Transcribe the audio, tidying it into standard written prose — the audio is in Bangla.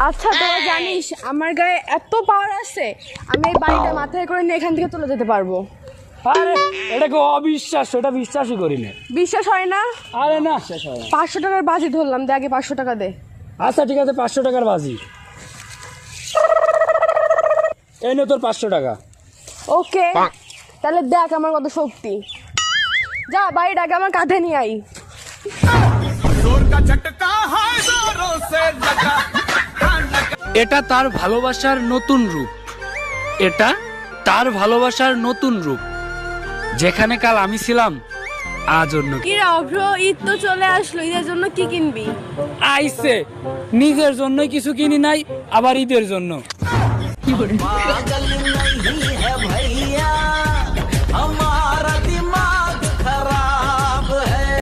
আচ্ছা তোরা জানিস আমার গায়ে এত পাওয়ার আছে, আমি এই বাড়িটা মাথায় করে নিয়ে এখান থেকে চলে যেতে পারবো। আরে এটাকে অবিশ্বাস্য, এটা বিশ্বাসই করি না। বিশ্বাস হয় না? আরে না, 500 টাকার বাজি ধরলাম, দে আগে 500 টাকা দে। আচ্ছা ঠিক আছে, 500 টাকার বাজি। এই নে তোর 500 টাকা। ওকে, তাহলে দেখ আমার কত শক্তি। যা বাড়িটাকে আমার কাঁধে নিয়ে আই। এটা তার ভালোবাসার নতুন রূপ, এটা তার ভালোবাসার নতুন রূপ। যেখানে কাল আমি ছিলাম আজ অন্য কেউ। কি রে অভ্র, ঈদ তো চলে আসলো, ঈদের জন্য কি কিনবি? আইসে নিজের জন্যই কিছু কিনি নাই, আবার ঈদের জন্য।